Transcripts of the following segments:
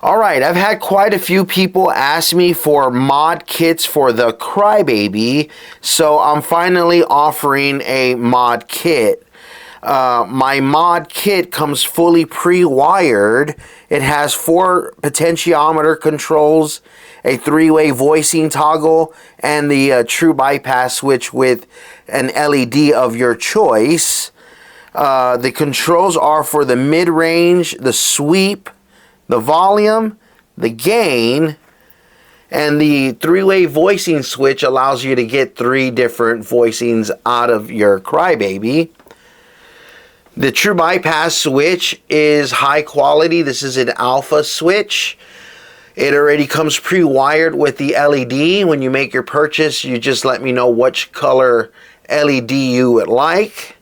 Alright, I've had quite a few people ask me for mod kits for the Crybaby, so I'm finally offering a mod kit. My mod kit comes fully pre-wired. It has 4 potentiometer controls, a 3-way voicing toggle, and the true bypass switch with an LED of your choice. The controls are for the mid-range, the sweep, the volume, the gain, and the 3-way voicing switch allows you to get 3 different voicings out of your Crybaby. The true bypass switch is high quality. This is an alpha switch. It already comes pre-wired with the LED. When you make your purchase, you just let me know which color LED you would like.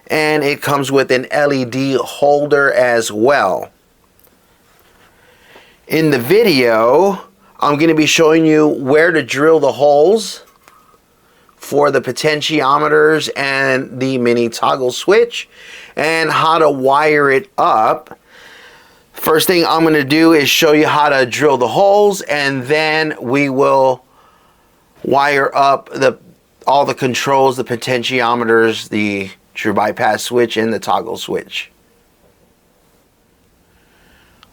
And it comes with an LED holder as well. In the video, I'm going to be showing you where to drill the holes for the potentiometers and the mini toggle switch and how to wire it up. First thing I'm going to do is show you how to drill the holes, and then we will wire up all the controls, the potentiometers, the true bypass switch, and the toggle switch.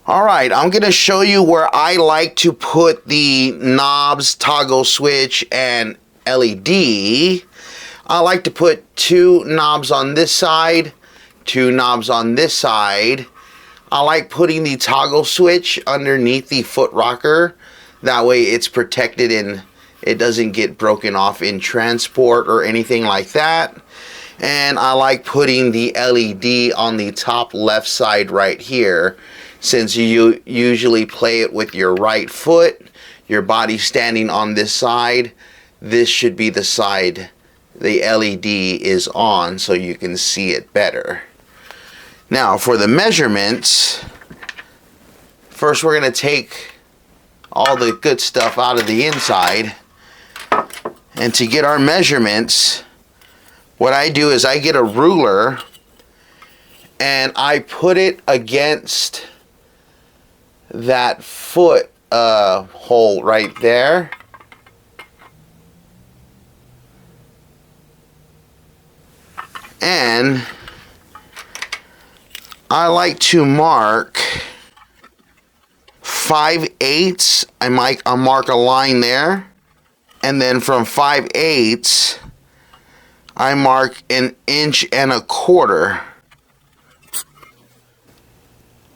Alright, I'm going to show you where I like to put the knobs, toggle switch, and LED. I like to put 2 knobs on this side, 2 knobs on this side. I like putting the toggle switch underneath the foot rocker. That way it's protected and it doesn't get broken off in transport or anything like that. And I like putting the LED on the top left side right here. Since you usually play it with your right foot, your body standing on this side, this should be the side the LED is on so you can see it better. Now for the measurements, first we're going to take all the good stuff out of the inside. And to get our measurements, what I do is I get a ruler and I put it against that foot hole right there. And I like to mark 5/8. I'll mark a line there, and then from 5/8 I mark 1 1/4 inches.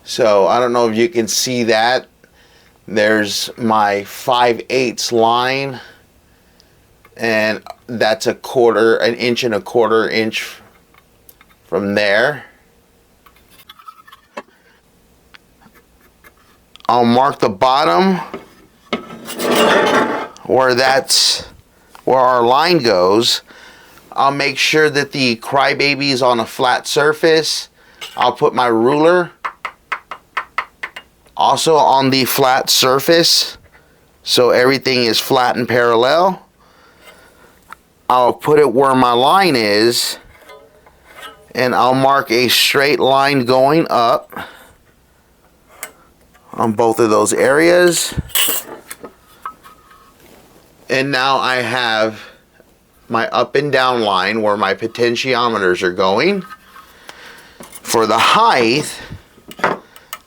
So I don't know if you can see that. There's my 5/8 line, and that's 1 1/4 inch from there. I'll mark the bottom where our line goes. I'll make sure that the Crybaby is on a flat surface. I'll put my ruler also on the flat surface so everything is flat and parallel. I'll put it where my line is, and I'll mark a straight line going up on both of those areas. And now I have my up and down line where my potentiometers are going. For the height,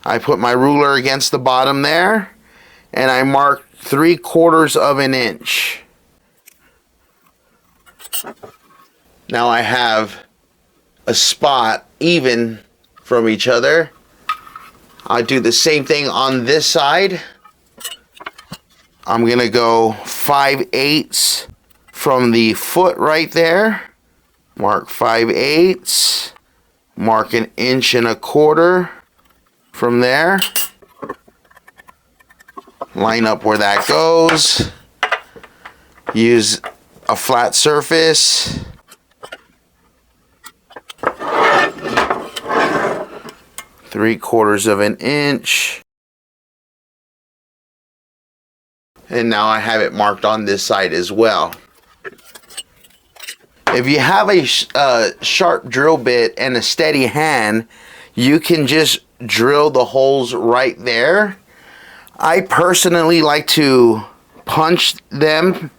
I put my ruler against the bottom there, and I mark 3/4 inch. Now I have a spot even from each other. I do the same thing on this side. I'm gonna go 5/8 from the foot right there. Mark 5/8. Mark 1 1/4 inches from there. Line up where that goes. Use a flat surface. Three-quarters of an inch. And now I have it marked on this side as well. If you have a sharp drill bit and a steady hand, you can just drill the holes right there. I personally like to punch them.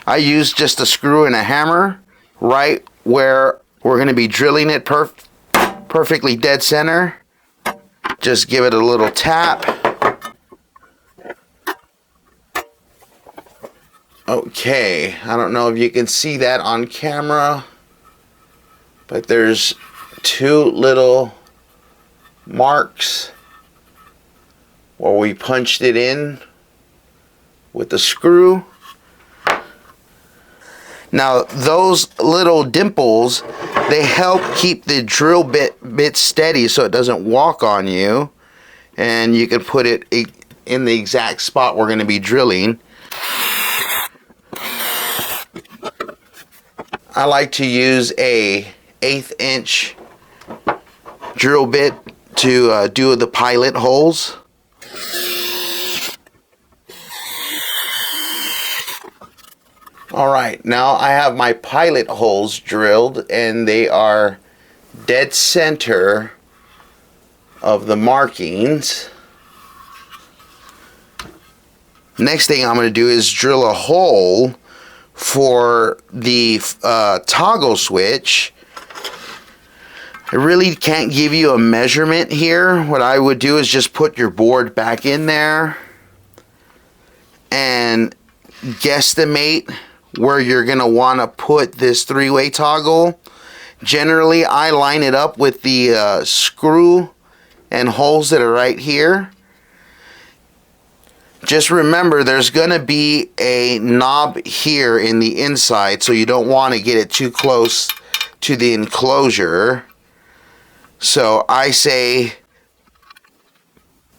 I use just a screw and a hammer right where we're going to be drilling it perfectly dead center. Just give it a little tap. Okay, I don't know if you can see that on camera, but there's two little marks where we punched it in with the screw. Now those little dimples, they help keep the drill bit steady so it doesn't walk on you, and you can put it in the exact spot we're going to be drilling. I like to use a 1/8 inch drill bit to do the pilot holes. Alright, now I have my pilot holes drilled and they are dead center of the markings. Next thing I'm going to do is drill a hole for the toggle switch. I really can't give you a measurement here. What I would do is just put your board back in there and guesstimate where you're going to want to put this three-way toggle. Generally, I line it up with the screw and holes that are right here. Just remember, there's going to be a knob here in the inside, so you don't want to get it too close to the enclosure. So I say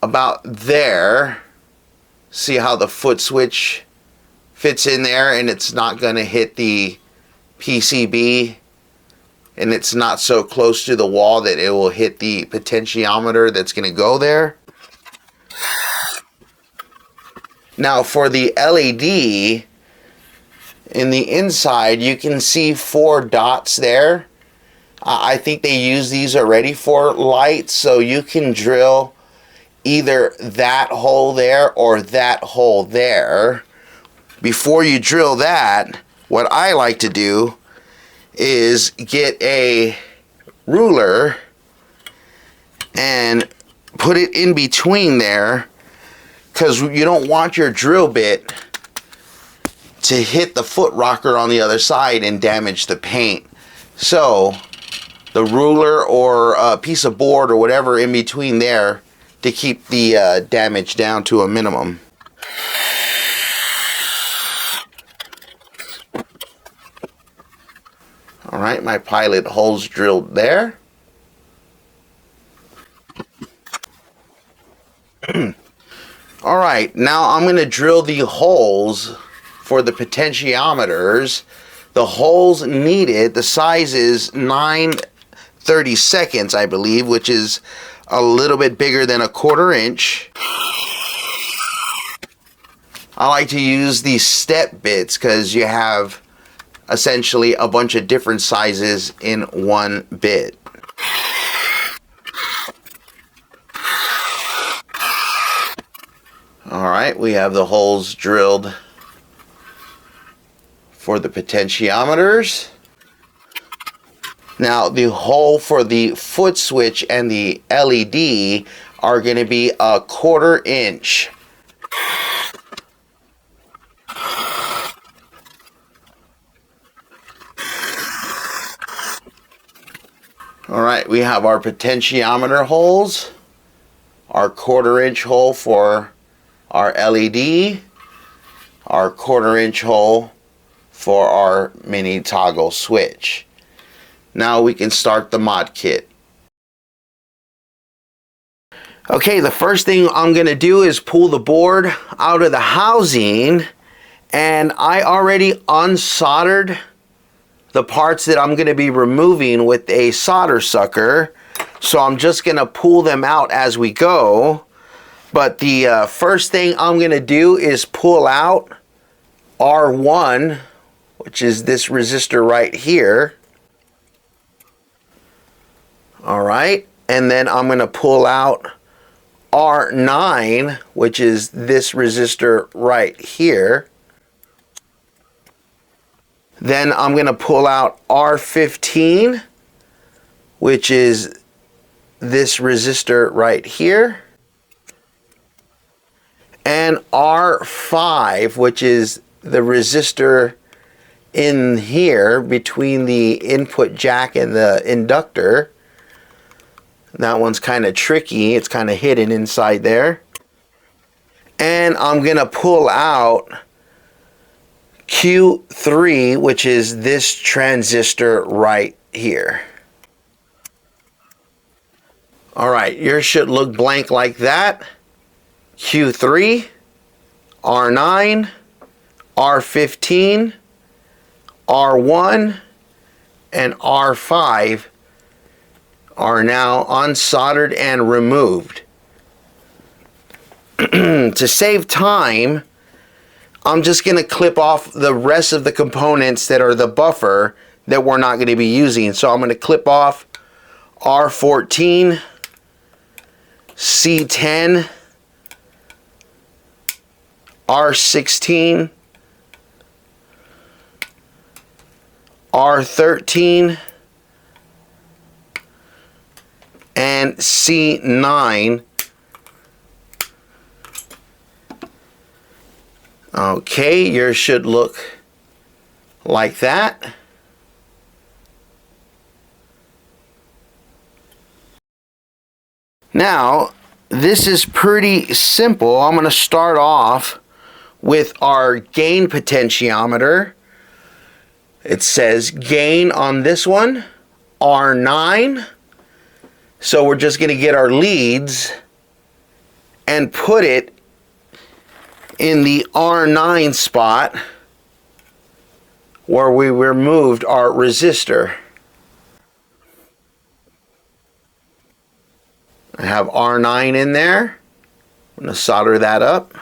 about there. See how the foot switch fits in there, and it's not going to hit the PCB, and it's not so close to the wall that it will hit the potentiometer that's going to go there. Now for the LED, in the inside you can see 4 dots there. I think they use these already for lights, so you can drill either that hole there or that hole there. Before you drill that, what I like to do is get a ruler and put it in between there, because you don't want your drill bit to hit the foot rocker on the other side and damage the paint. So the ruler or a piece of board or whatever in between there to keep the damage down to a minimum. Alright, my pilot hole's drilled there. Alright, now I'm going to drill the holes for the potentiometers. The holes needed, the size is 9/32, I believe, which is a little bit bigger than a 1/4 inch. I like to use these step bits because you have essentially a bunch of different sizes in one bit. Alright, we have the holes drilled for the potentiometers. Now the hole for the foot switch and the LED are going to be a 1/4 inch. Alright, we have our potentiometer holes, our 1/4 inch hole for our LED, our 1/4 inch hole for our mini toggle switch. Now we can start the mod kit. Okay, the first thing I'm going to do is pull the board out of the housing, and I already unsoldered the parts that I'm going to be removing with a solder sucker, so I'm just going to pull them out as we go. But the first thing I'm going to do is pull out R1, which is this resistor right here. Alright, and then I'm going to pull out R9, which is this resistor right here. Then I'm going to pull out R15, which is this resistor right here. And R5, which is the resistor in here between the input jack and the inductor. That one's kind of tricky. It's kind of hidden inside there. And I'm going to pull out Q3, which is this transistor right here. All right, yours should look blank like that. Q3, R9, R15, R1, and R5 are now unsoldered and removed. To save time, I'm just going to clip off the rest of the components that are the buffer that we're not going to be using. So I'm going to clip off R14, C10, R16, R13, and C9. Okay, yours should look like that. Now, this is pretty simple. I'm going to start off with our gain potentiometer. It says gain on this one, R9. So we're just going to get our leads and put it in the R9 spot where we removed our resistor. I have R9 in there. I'm going to solder that up.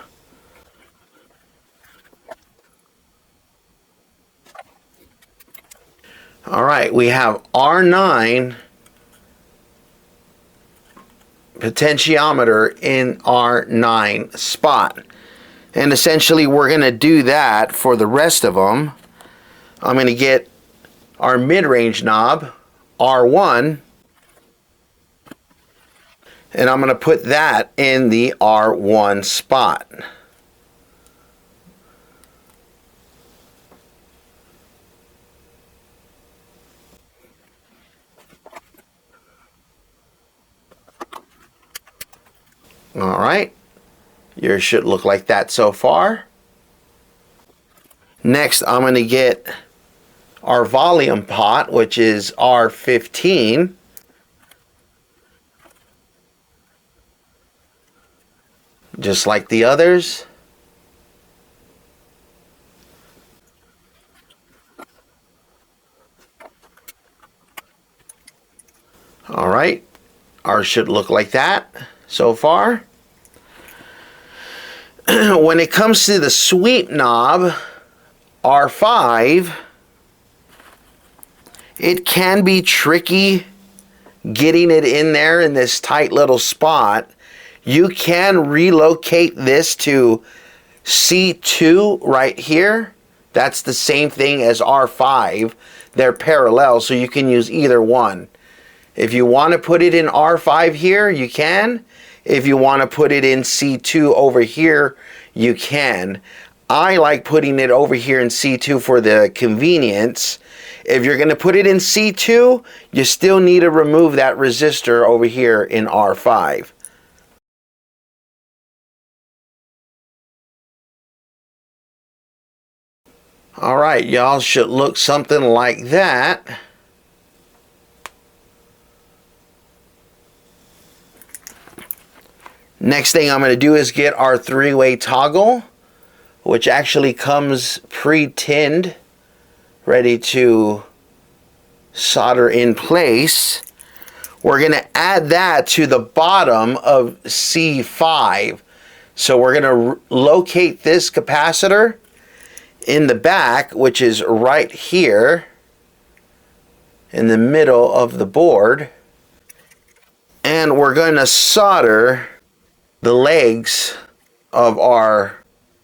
All right, we have R9 potentiometer in R9 spot. And essentially we're going to do that for the rest of them. I'm going to get our mid-range knob, R1, and I'm going to put that in the R1 spot. All right, yours should look like that so far. Next, I'm going to get our volume pot, which is R15. Just like the others. All right, ours should look like that so far. When it comes to the sweep knob, R5, it can be tricky getting it in there in this tight little spot. You can relocate this to C2 right here. That's the same thing as R5. They're parallel, so you can use either one. If you want to put it in R5 here, you can. If you want to put it in C2 over here, you can. I like putting it over here in C2 for the convenience. If you're going to put it in C2, you still need to remove that resistor over here in R5. All right, y'all should look something like that. Next thing I'm going to do is get our three-way toggle, which actually comes pre-tinned, ready to solder in place. We're going to add that to the bottom of C5. So we're going to locate this capacitor in the back, which is right here in the middle of the board. And we're going to solder the legs of our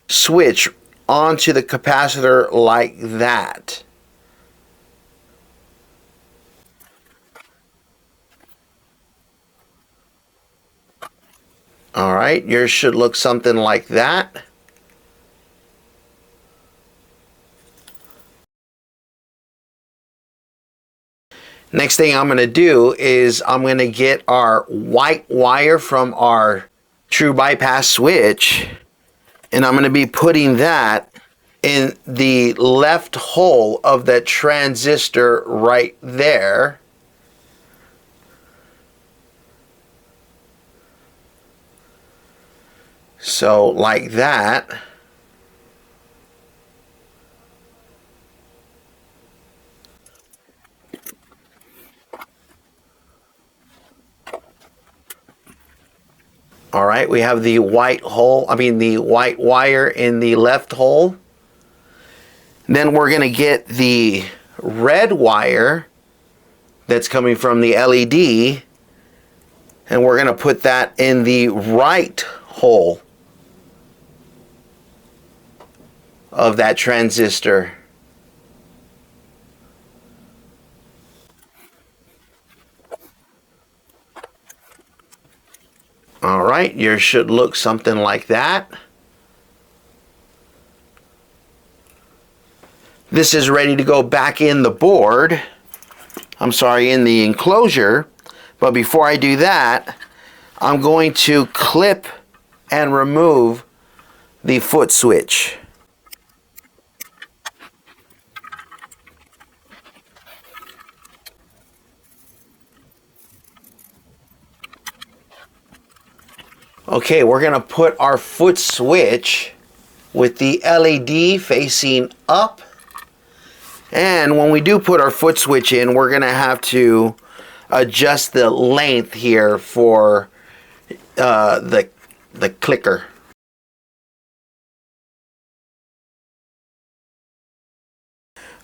switch onto the capacitor like that. Alright, yours should look something like that. Next thing I'm going to do is I'm going to get our white wire from our true bypass switch, and I'm going to be putting that in the left hole of that transistor right there. So like that. All right, we have the white hole, the white wire in the left hole. Then we're going to get the red wire that's coming from the LED, and we're going to put that in the right hole of that transistor. All right, yours should look something like that. This is ready to go back in the board. In the enclosure. But before I do that, I'm going to clip and remove the foot switch. Okay, we're going to put our foot switch with the LED facing up. And when we do put our foot switch in, we're going to have to adjust the length here for the clicker.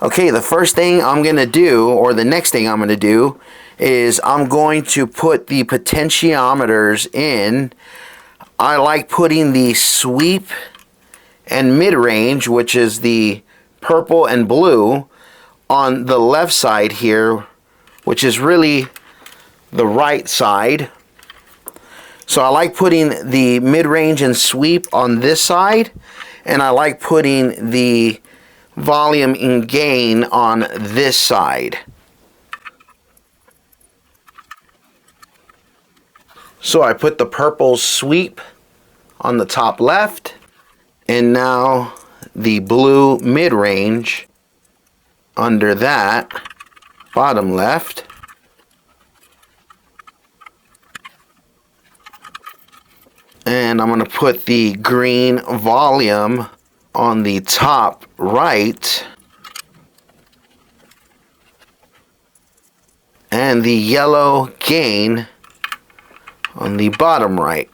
Okay, the first thing I'm going to do, or the next thing I'm going to do, is I'm going to put the potentiometers in. I like putting the sweep and mid-range, which is the purple and blue, on the left side here, which is really the right side. So I like putting the mid-range and sweep on this side, and I like putting the volume and gain on this side. So I put the purple sweep on the top left, and now the blue mid-range under that bottom left. And I'm going to put the green volume on the top right, and the yellow gain on the bottom right.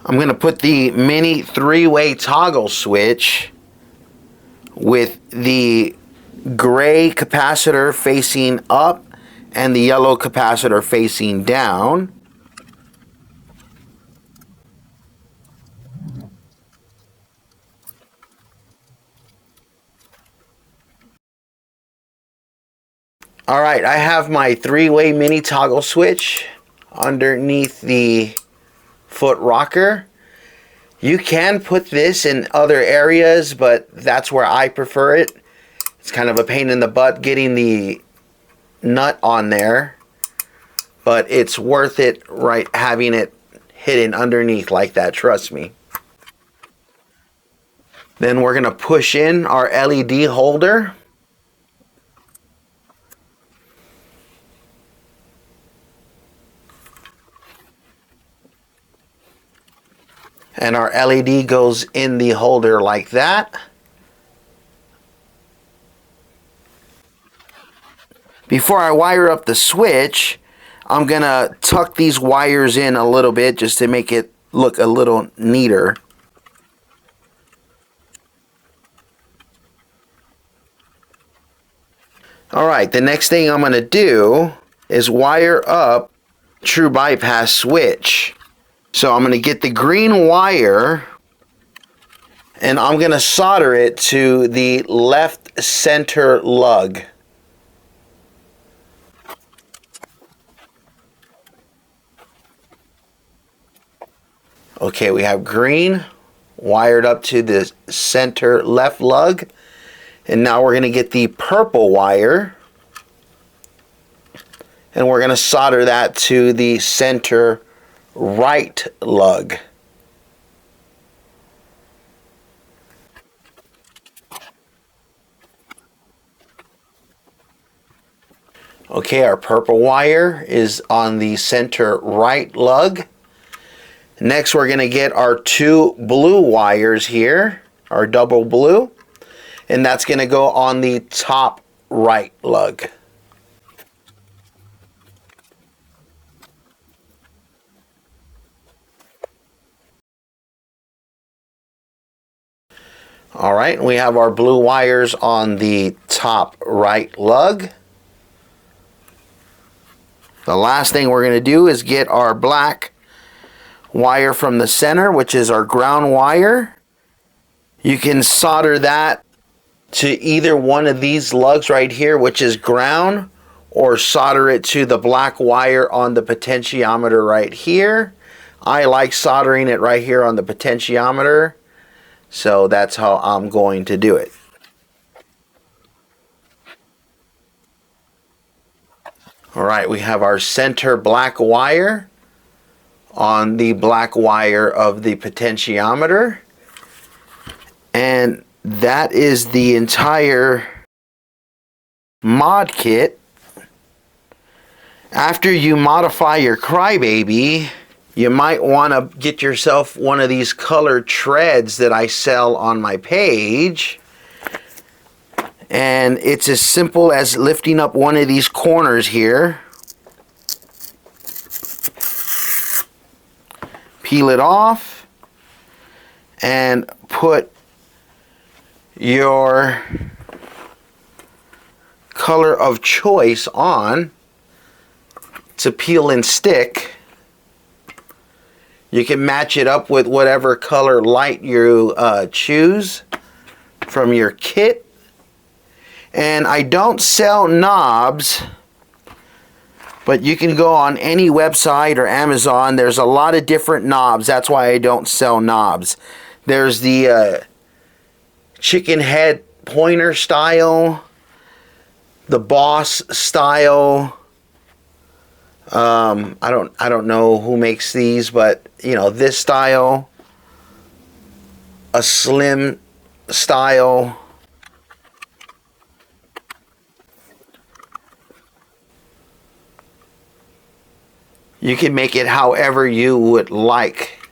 I'm going to put the mini three-way toggle switch with the gray capacitor facing up and the yellow capacitor facing down. Alright, I have my three-way mini toggle switch underneath the foot rocker. You can put this in other areas, but that's where I prefer it. It's kind of a pain in the butt getting the nut on there, but it's worth it, right, having it hidden underneath like that, trust me. Then we're going to push in our LED holder. And our LED goes in the holder like that. Before I wire up the switch, I'm going to tuck these wires in a little bit just to make it look a little neater. Alright, the next thing I'm going to do is wire up true bypass switch. So I'm going to get the green wire and I'm going to solder it to the left center lug. Okay, we have green wired up to the center left lug. And now we're going to get the purple wire. And we're going to solder that to the center right lug. Okay, our purple wire is on the center right lug. Next, we're going to get our two blue wires here, our double blue, and that's going to go on the top right lug. All right, we have our blue wires on the top right lug. The last thing we're going to do is get our black wire from the center, which is our ground wire. You can solder that to either one of these lugs right here, which is ground, or solder it to the black wire on the potentiometer right here. I like soldering it right here on the potentiometer, so that's how I'm going to do it. Alright, we have our center black wire on the black wire of the potentiometer. And that is the entire mod kit. After you modify your Crybaby, you might want to get yourself one of these colored treads that I sell on my page. And it's as simple as lifting up one of these corners here. Peel it off and put your color of choice on to peel and stick. You can match it up with whatever color light you choose from your kit. And I don't sell knobs, but you can go on any website or Amazon. There's a lot of different knobs. That's why I don't sell knobs. There's the chicken head pointer style, the boss style. I don't know who makes these, but you know, this style, a slim style. You can make it however you would like.